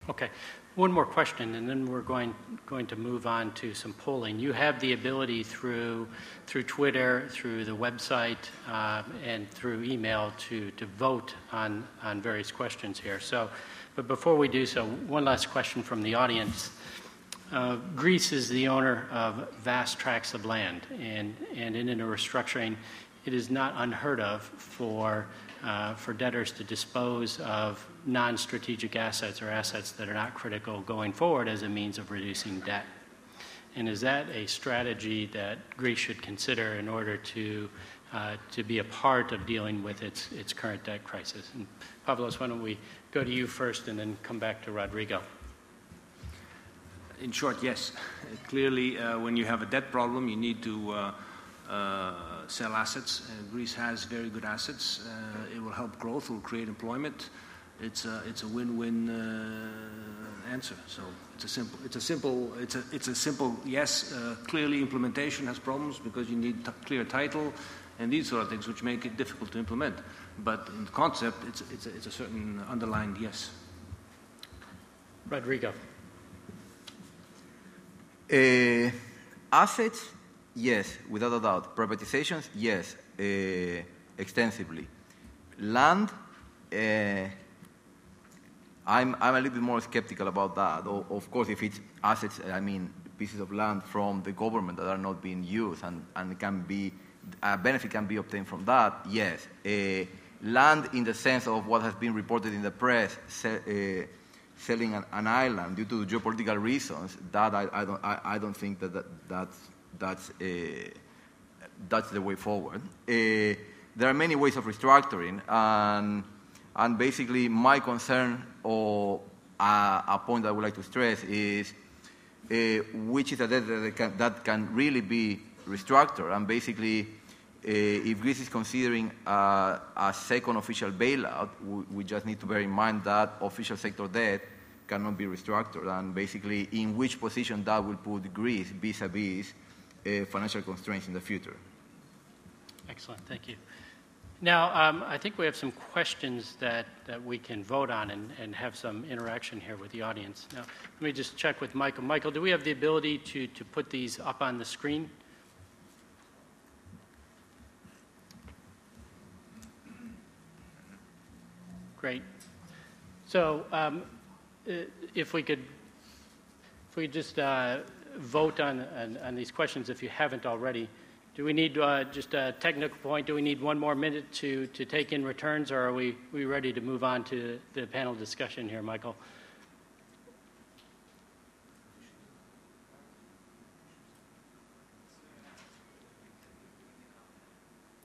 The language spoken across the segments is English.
Okay. One more question, and then we're going to move on to some polling. You have the ability through Twitter, through the website, and through email to vote on various questions here. So, but before we do so, one last question from the audience. Greece is the owner of vast tracts of land, and in a restructuring, it is not unheard of for debtors to dispose of non-strategic assets or assets that are not critical going forward as a means of reducing debt. And is that a strategy that Greece should consider in order to be a part of dealing with its current debt crisis? And Pavlos, why don't we go to you first and then come back to Rodrigo? In short, yes. Clearly, when you have a debt problem, you need to sell assets. Greece has very good assets. It will help growth. It will create employment. It's a win-win answer. So it's a simple yes. Clearly, implementation has problems because you need clear title and these sort of things, which make it difficult to implement. But in concept, it's a certain underlined yes. Rodrigo. Assets, yes, without a doubt. Privatizations, yes, extensively. Land, I'm a little bit more skeptical about that. Of course, if it's assets, I mean pieces of land from the government that are not being used and can be a benefit can be obtained from that, yes. Land in the sense of what has been reported in the press, selling an island due to geopolitical reasons, that I don't think that's the way forward. There are many ways of restructuring, and basically my concern or a point that I would like to stress is which is a debt that can really be restructured, and basically if Greece is considering a second official bailout, we just need to bear in mind that official sector debt cannot be restructured, and basically in which position that will put Greece vis-a-vis financial constraints in the future. Excellent, thank you. Now, I think we have some questions that we can vote on and have some interaction here with the audience. Now, let me just check with Michael. Michael, do we have the ability to put these up on the screen? Great. So if we could just vote on these questions, if you haven't already. Do we need just a technical point? Do we need one more minute to take in returns, or are we ready to move on to the panel discussion here, Michael?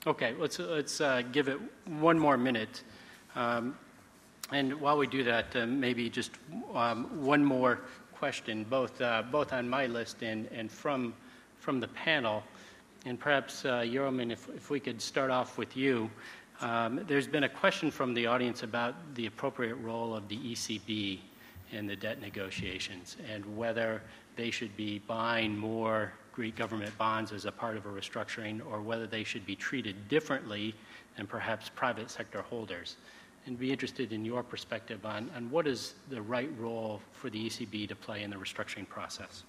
Okay, let's give it one more minute. And while we do that, maybe just one more question, both on my list and from the panel. And perhaps, Jeroen, if we could start off with you. There's been a question from the audience about the appropriate role of the ECB in the debt negotiations and whether they should be buying more Greek government bonds as a part of a restructuring, or whether they should be treated differently than perhaps private sector holders. And be interested in your perspective on what is the right role for the ECB to play in the restructuring process.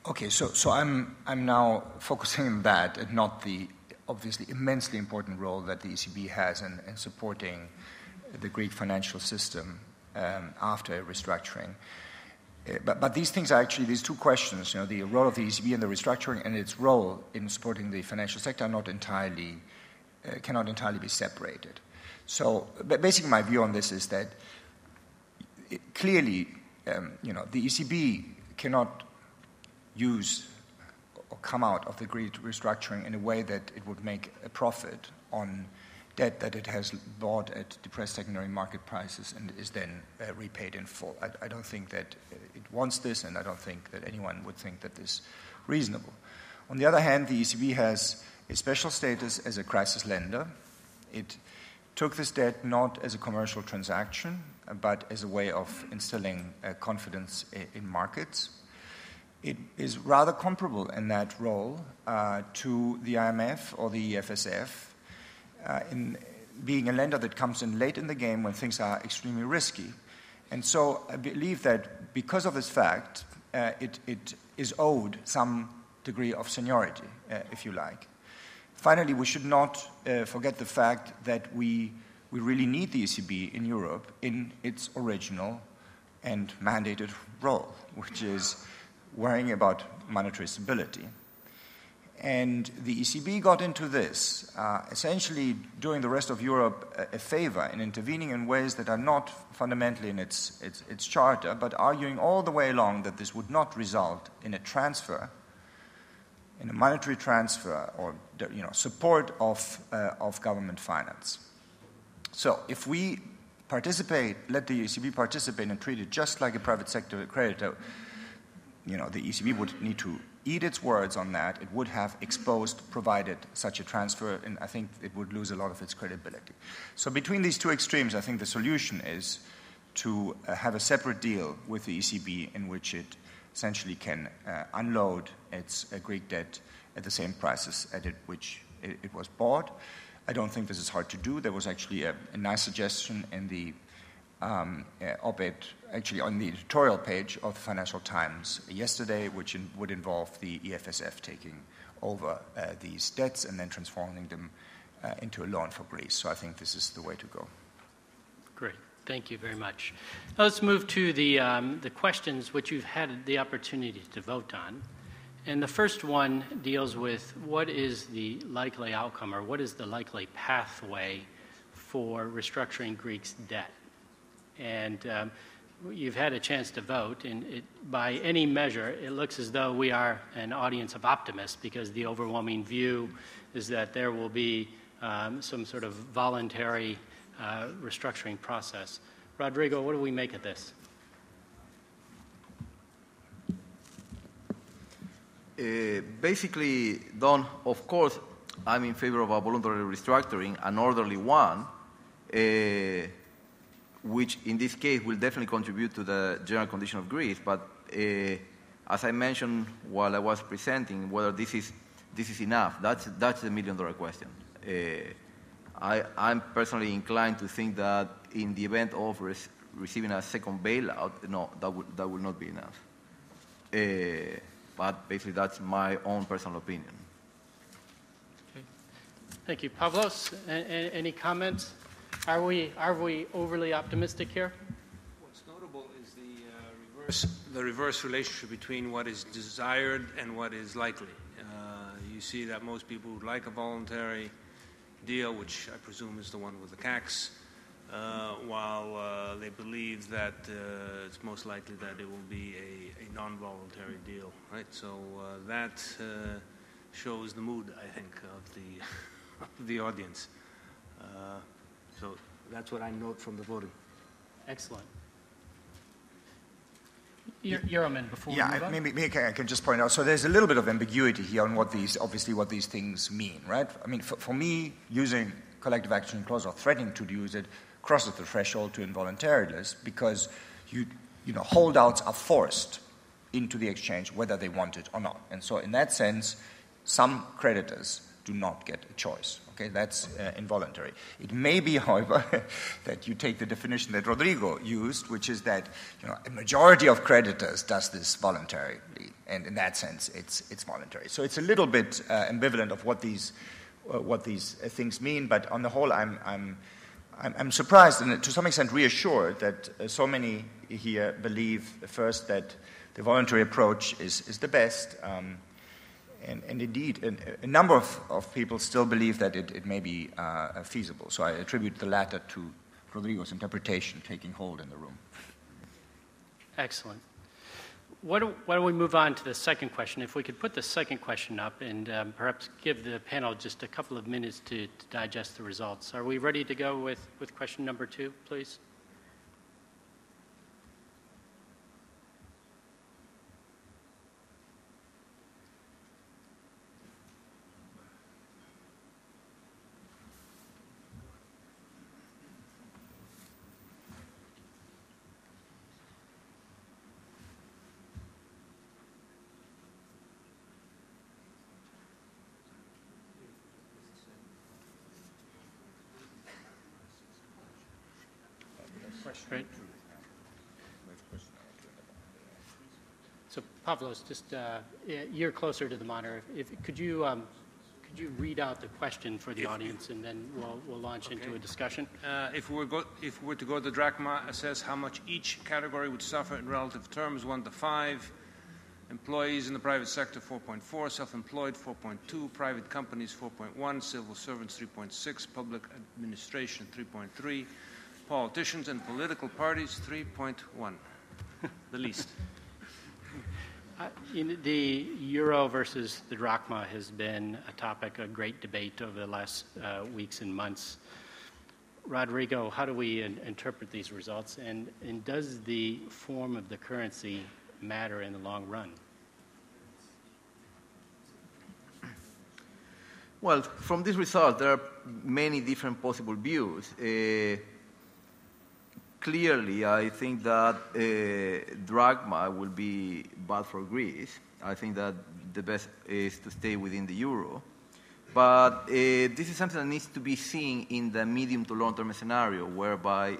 Okay, so I'm now focusing on that and not the obviously immensely important role that the ECB has in supporting the Greek financial system after restructuring. But these things are actually, these two questions, the role of the ECB in the restructuring and its role in supporting the financial sector are not entirely, cannot entirely be separated. So basically my view on this is that clearly, the ECB cannot use or come out of the Greek restructuring in a way that it would make a profit on debt that it has bought at depressed secondary market prices and is then repaid in full. I don't think that it wants this, and I don't think that anyone would think that this is reasonable. On the other hand, the ECB has a special status as a crisis lender. It took this debt not as a commercial transaction, but as a way of instilling confidence in markets. It is rather comparable in that role to the IMF or the EFSF. being a lender that comes in late in the game when things are extremely risky. And so I believe that because of this fact, it is owed some degree of seniority, if you like. Finally, we should not forget the fact that we really need the ECB in Europe in its original and mandated role, which is worrying about monetary stability. And the ECB got into this, essentially doing the rest of Europe a favor in intervening in ways that are not fundamentally in its charter, but arguing all the way along that this would not result in a transfer, in a monetary transfer or support of government finance. So if we participate, let the ECB participate and treat it just like a private sector creditor, the ECB would need to eat its words on that. It would have exposed, provided such a transfer, and I think it would lose a lot of its credibility. So between these two extremes, I think the solution is to have a separate deal with the ECB in which it essentially can unload its Greek debt at the same prices at which it was bought. I don't think this is hard to do. There was actually a nice suggestion in the op-ed, actually on the editorial page of the Financial Times yesterday, which would involve the EFSF taking over these debts and then transforming them into a loan for Greece. So I think this is the way to go. Great. Thank you very much. Now let's move to the questions which you've had the opportunity to vote on. And the first one deals with what is the likely outcome or what is the likely pathway for restructuring Greece's debt. And you've had a chance to vote, and by any measure, it looks as though we are an audience of optimists because the overwhelming view is that there will be some sort of voluntary restructuring process. Rodrigo, what do we make of this? Basically, Don, of course, I'm in favor of a voluntary restructuring, an orderly one, which in this case will definitely contribute to the general condition of Greece. But as I mentioned while I was presenting, whether this is enough, that's the million-dollar question. I'm personally inclined to think that in the event of receiving a second bailout, no, that will not be enough. But basically, that's my own personal opinion. Okay. Thank you. Pavlos, any comments? Are we overly optimistic here? What's notable is the reverse relationship between what is desired and what is likely. You see that most people would like a voluntary deal, which I presume is the one with the CACs, while they believe that it's most likely that it will be a non-voluntary deal, right? So that shows the mood, I think, of the audience. So that's what I note from the voting. Excellent. Yeroman, before we move on? Maybe I can just point out. So there's a little bit of ambiguity here on what these things mean, right? I mean, for me, using collective action clause or threatening to use it crosses the threshold to involuntariness because holdouts are forced into the exchange whether they want it or not. And so in that sense, some creditors do not get a choice. Okay, that's involuntary. It may be, however, that you take the definition that Rodrigo used, which is that a majority of creditors does this voluntarily, and in that sense, it's voluntary. So it's a little bit ambivalent of what these things mean. But on the whole, I'm surprised and to some extent reassured that so many here believe first that the voluntary approach is the best. And indeed, a number of people still believe that it may be feasible. So I attribute the latter to Rodrigo's interpretation taking hold in the room. Excellent. Why don't we move on to the second question? If we could put the second question up and perhaps give the panel just a couple of minutes to digest the results. Are we ready to go with question number 2, please? Right. So Pavlos, just you're closer to the monitor. Could you read out the question for the audience, and then we'll launch into a discussion? If we were to go to drachma, assess how much each category would suffer in relative terms, 1 to 5. Employees in the private sector, 4.4. Self-employed, 4.2. Private companies, 4.1. Civil servants, 3.6. Public administration, 3.3. Politicians and political parties, 3.1. The least. The euro versus the drachma has been a topic of great debate over the last weeks and months. Rodrigo, how do we interpret these results, and does the form of the currency matter in the long run? Well, from this result, there are many different possible views. Clearly, I think that drachma will be bad for Greece. I think that the best is to stay within the euro. But this is something that needs to be seen in the medium to long-term scenario, whereby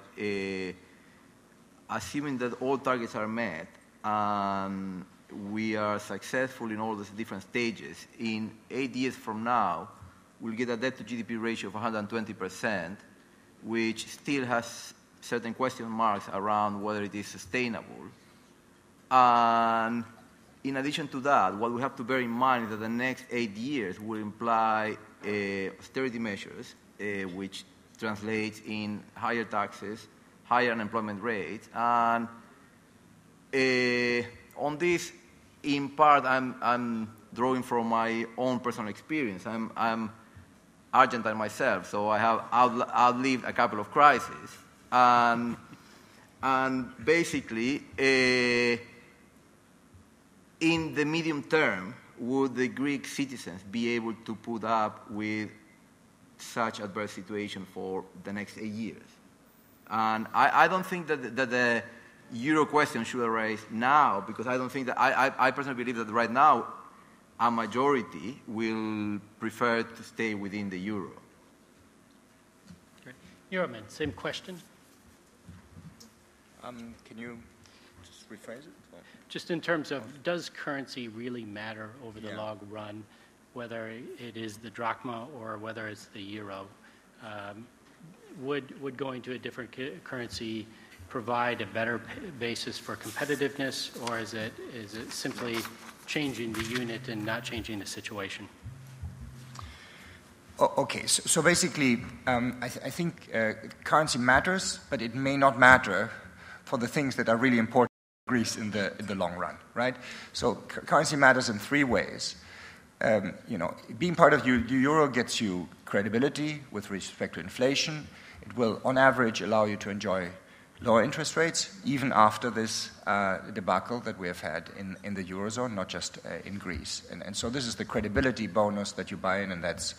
assuming that all targets are met and we are successful in all these different stages, in 8 years from now, we'll get a debt-to-GDP ratio of 120%, which still has certain question marks around whether it is sustainable. And in addition to that, what we have to bear in mind is that the next 8 years will imply austerity measures, which translates in higher taxes, higher unemployment rates. And on this, in part, I'm drawing from my own personal experience. I'm Argentine myself, so I have outlived a couple of crises. And basically, in the medium term, would the Greek citizens be able to put up with such adverse situation for the next 8 years? And I don't think that the euro question should arise now, because I don't think that I personally believe that right now a majority will prefer to stay within the euro. Euroman, same question. Can you just rephrase it? Or? Just in terms of, does currency really matter over the long run, whether it is the drachma or whether it's the euro? Would going to a different currency provide a better basis for competitiveness, or is it simply changing the unit and not changing the situation? Okay, so basically, I think currency matters, but it may not matter for the things that are really important to Greece in the long run, right? So currency matters in 3 ways. Being part of the euro gets you credibility with respect to inflation. It will, on average, allow you to enjoy lower interest rates, even after this debacle that we have had in the eurozone, not just in Greece. And so this is the credibility bonus that you buy in, and that's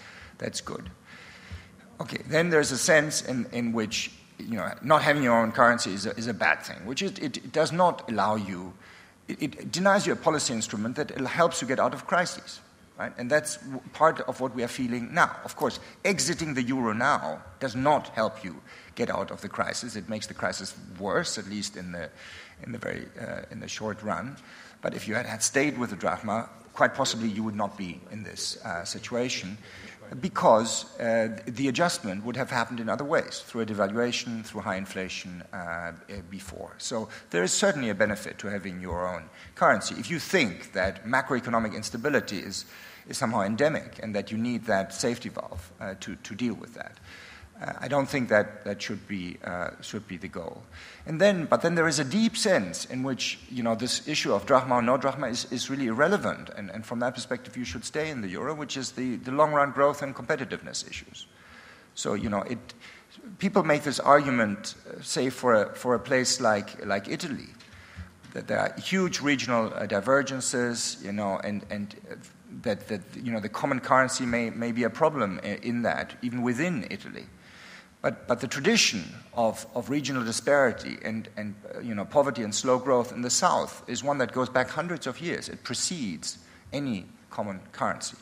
good. Okay, then there's a sense in which not having your own currency is a bad thing, which it does not allow you, it denies you a policy instrument that helps you get out of crises, right? And that's part of what we are feeling now. Of course, exiting the euro now does not help you get out of the crisis. It makes the crisis worse, at least in the short run. But if you had stayed with the drachma, quite possibly you would not be in this situation, because the adjustment would have happened in other ways, through a devaluation, through high inflation before. So there is certainly a benefit to having your own currency. If you think that macroeconomic instability is somehow endemic and that you need that safety valve to deal with that, I don't think that should be the goal. But then there is a deep sense in which this issue of drachma or no drachma is really irrelevant, and from that perspective you should stay in the euro, which is the long run growth and competitiveness issues. So people make this argument, say for a place like Italy, that there are huge regional divergences, and that the common currency may be a problem in that, even within Italy. But the tradition of regional disparity and poverty and slow growth in the south is one that goes back hundreds of years. It precedes any common currency.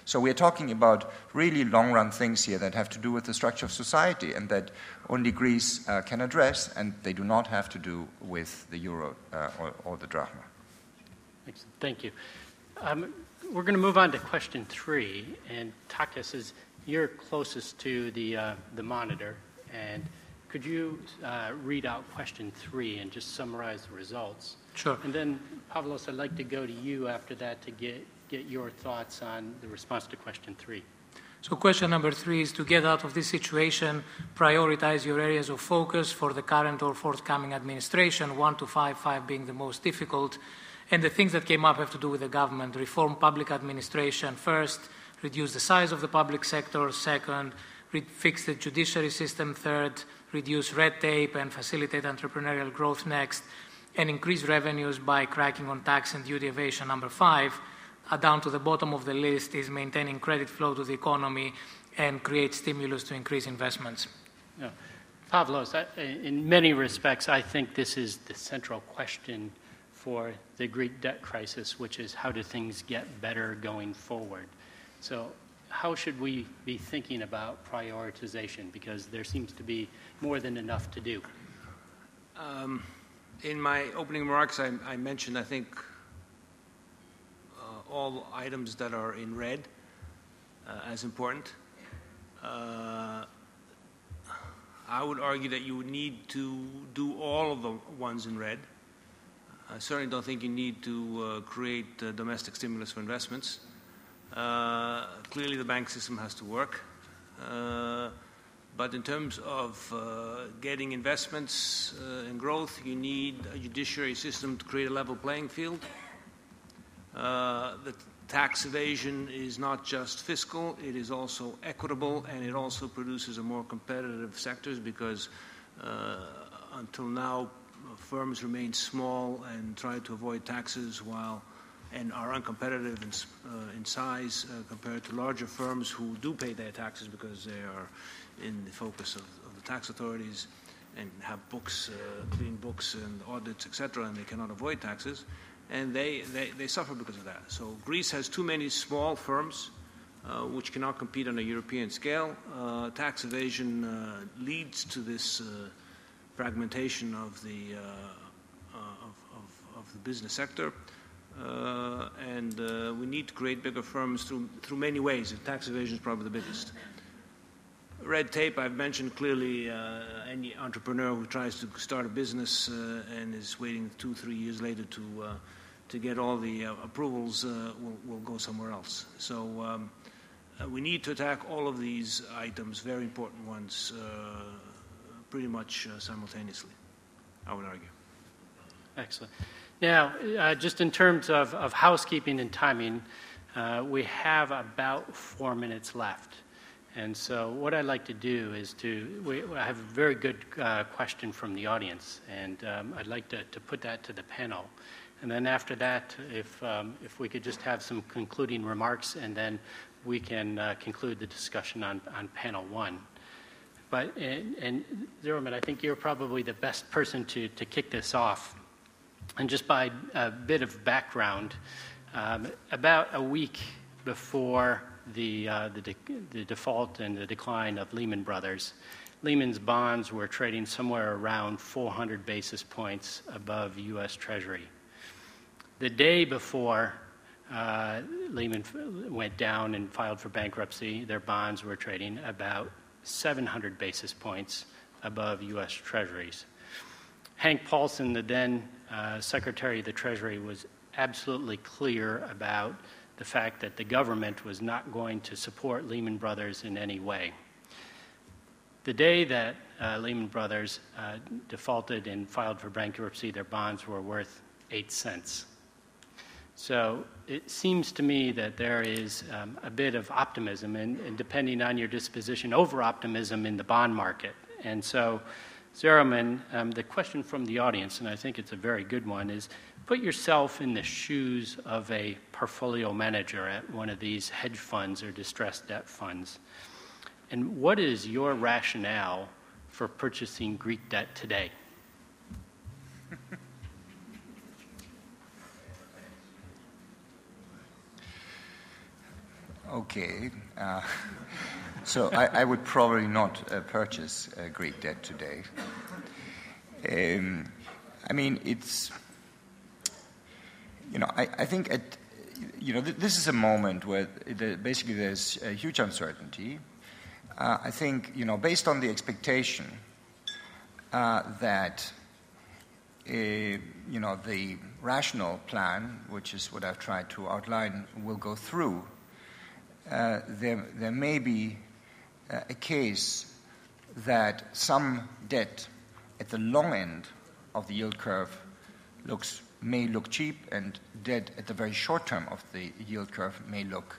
So we're talking about really long-run things here that have to do with the structure of society and that only Greece can address, and they do not have to do with the euro or the drachma. Excellent. Thank you. We're going to move on to question 3, and Takis, is you're closest to the monitor, and could you read out question 3 and just summarize the results? Sure. And then, Pavlos, I'd like to go to you after that to get your thoughts on the response to question 3. So question number 3 is to get out of this situation, prioritize your areas of focus for the current or forthcoming administration, 1 to 5, 5 being the most difficult. And the things that came up have to do with the government. Reform public administration first, reduce the size of the public sector second, fix the judiciary system third, reduce red tape and facilitate entrepreneurial growth next, and increase revenues by cracking on tax and duty evasion number 5. Down to the bottom of the list is maintaining credit flow to the economy and create stimulus to increase investments. Yeah. Pavlos, in many respects, I think this is the central question for the Greek debt crisis, which is how do things get better going forward? So how should we be thinking about prioritization? Because there seems to be more than enough to do. In my opening remarks, I mentioned, I think, all items that are in red as important. I would argue that you would need to do all of the ones in red. I certainly don't think you need to create domestic stimulus for investments. Clearly the bank system has to work. But in terms of getting investments and growth, you need a judiciary system to create a level playing field. The tax evasion is not just fiscal, it is also equitable, and it also produces a more competitive sectors because until now firms remain small and try to avoid taxes and are uncompetitive in size compared to larger firms who do pay their taxes because they are in the focus of the tax authorities and have books, clean books and audits, etc., and they cannot avoid taxes. And they suffer because of that. So Greece has too many small firms which cannot compete on a European scale. Tax evasion leads to this fragmentation of the business sector, and we need to create bigger firms through many ways. Tax evasion is probably the biggest. Red tape, I've mentioned clearly. Any entrepreneur who tries to start a business and is waiting 2-3 years later to get all the approvals will go somewhere else. So we need to attack all of these items, very important ones, pretty much simultaneously, I would argue. Excellent. Now, just in terms of housekeeping and timing, we have about 4 minutes left. And so what I'd like to do is I have a very good question from the audience, and I'd like to put that to the panel. And then after that, if we could just have some concluding remarks, and then we can conclude the discussion on panel 1. But, and Zeroman, I think you're probably the best person to kick this off. And just by a bit of background, about a week before the default and the decline of Lehman Brothers, Lehman's bonds were trading somewhere around 400 basis points above U.S. Treasury. The day before Lehman went down and filed for bankruptcy, their bonds were trading about 700 basis points above U.S. Treasuries. Hank Paulson, the then Secretary of the Treasury, was absolutely clear about the fact that the government was not going to support Lehman Brothers in any way. The day that Lehman Brothers defaulted and filed for bankruptcy, their bonds were worth 8 cents. So it seems to me that there is a bit of optimism, and depending on your disposition, over-optimism in the bond market. And so, Zeroman, the question from the audience, and I think it's a very good one, is put yourself in the shoes of a portfolio manager at one of these hedge funds or distressed debt funds. And what is your rationale for purchasing Greek debt today? Okay. So I would probably not purchase Greek debt today. I mean, it's, I think this is a moment where basically there's a huge uncertainty. I think, based on the expectation that, the rational plan, which is what I've tried to outline, will go through, there may be a case that some debt at the long end of the yield curve may look cheap, and debt at the very short term of the yield curve may look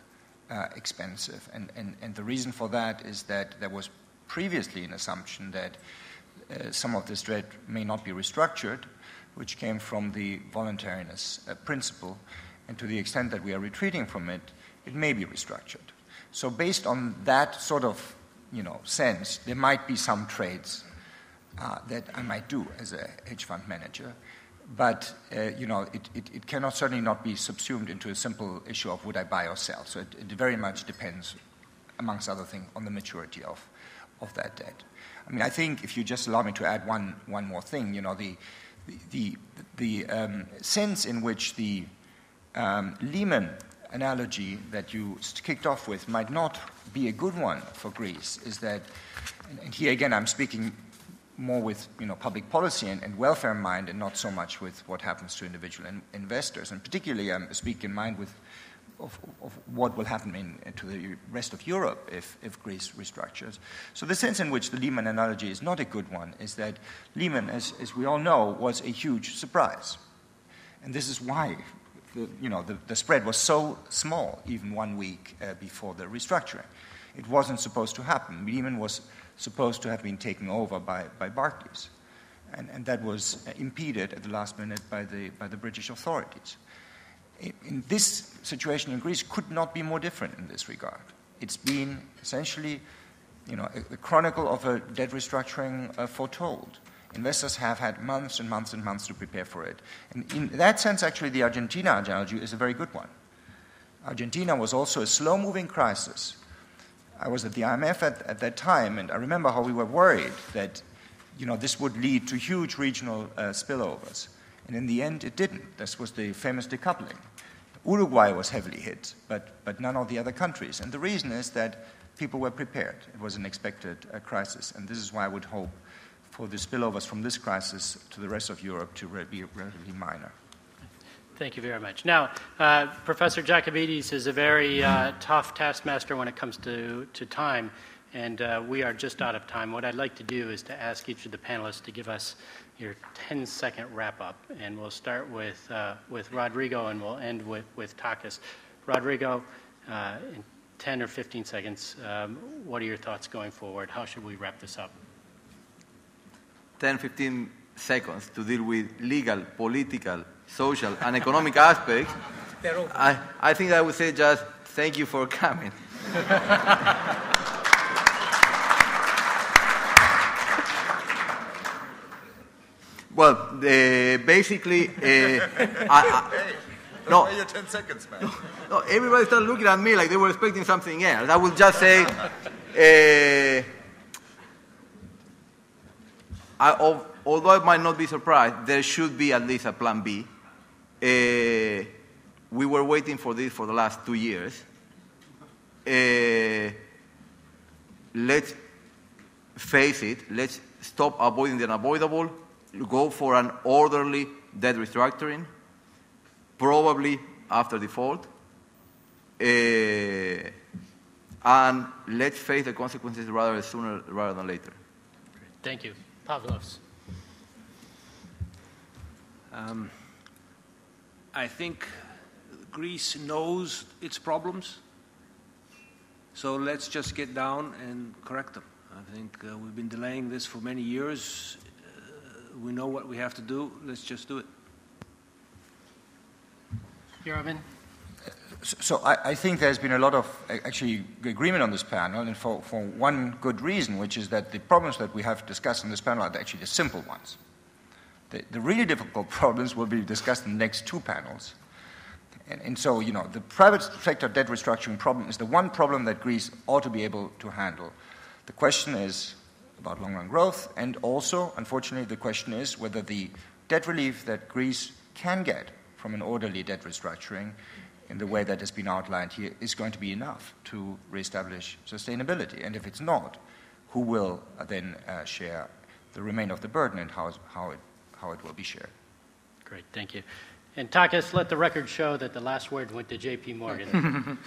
expensive. And the reason for that is that there was previously an assumption that some of this debt may not be restructured, which came from the voluntariness principle, and to the extent that we are retreating from it, it may be restructured. So based on that sort of sense, there might be some trades that I might do as a hedge fund manager, but it cannot certainly not be subsumed into a simple issue of would I buy or sell. So it very much depends, amongst other things, on the maturity of that debt. I mean, I think if you just allow me to add one more thing, the sense in which the Lehman analogy that you kicked off with might not be a good one for Greece is that, and here again I'm speaking more with public policy and welfare in mind, and not so much with what happens to individual investors. And particularly I'm speaking in mind of what will happen to the rest of Europe if Greece restructures. So the sense in which the Lehman analogy is not a good one is that Lehman, as we all know, was a huge surprise. And this is why the spread was so small even 1 week before the restructuring. It wasn't supposed to happen. Lehman was supposed to have been taken over by Barclays. And that was impeded at the last minute by the British authorities. In this situation in Greece could not be more different in this regard. It's been essentially, a chronicle of a debt restructuring foretold. Investors have had months and months and months to prepare for it. And in that sense, actually, the Argentina analogy is a very good one. Argentina was also a slow-moving crisis. I was at the IMF at that time, and I remember how we were worried that, this would lead to huge regional spillovers. And in the end, it didn't. This was the famous decoupling. Uruguay was heavily hit, but none of the other countries. And the reason is that people were prepared. It was an expected crisis. And this is why I would hope for the spillovers from this crisis to the rest of Europe to be relatively minor. Thank you very much. Now, Professor Jacobidis is a very tough taskmaster when it comes to time, and we are just out of time. What I'd like to do is to ask each of the panelists to give us your 10-second wrap-up, and we'll start with Rodrigo, and we'll end with Takis. Rodrigo, in 10 or 15 seconds, what are your thoughts going forward? How should we wrap this up? 10, 15 seconds to deal with legal, political, social, and economic aspects. I think I would say just thank you for coming. Well, basically, no. Your 10 seconds, man. No, everybody started looking at me like they were expecting something else. I would just say, although I might not be surprised, there should be at least a plan B. We were waiting for this for the last 2 years. Let's face it. Let's stop avoiding the unavoidable. Go for an orderly debt restructuring, probably after default. And let's face the consequences rather sooner rather than later. Thank you. Pavlos. I think Greece knows its problems, so let's just get down and correct them. I think we've been delaying this for many years. We know what we have to do. Let's just do it. Jörgen? So I think there's been a lot of actually agreement on this panel, and for one good reason, which is that the problems that we have discussed on this panel are actually the simple ones. The really difficult problems will be discussed in the next 2 panels. And so, the private sector debt restructuring problem is the one problem that Greece ought to be able to handle. The question is about long-run growth, and also, unfortunately, the question is whether the debt relief that Greece can get from an orderly debt restructuring in the way that has been outlined here is going to be enough to reestablish sustainability. And if it's not, who will then share the remainder of the burden and how it will be shared? Great, thank you. And Takis, let the record show that the last word went to J.P. Morgan.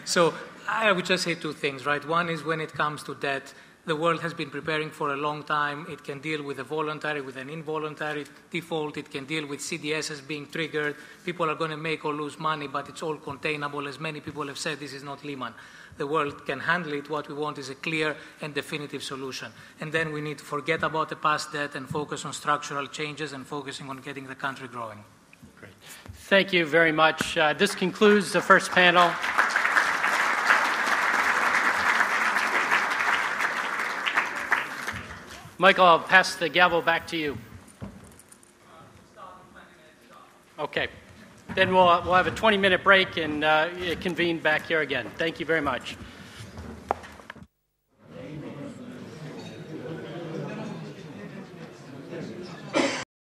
So I would just say two things, right? One is when it comes to debt, the world has been preparing for a long time. It can deal with a voluntary, with an involuntary default. It can deal with CDSs being triggered. People are going to make or lose money, but it's all containable. As many people have said, this is not Lehman. The world can handle it. What we want is a clear and definitive solution. And then we need to forget about the past debt and focus on structural changes and focusing on getting the country growing. Great. Thank you very much. This concludes the first panel. Michael, I'll pass the gavel back to you. Okay. Then we'll have a 20-minute break and convene back here again. Thank you very much.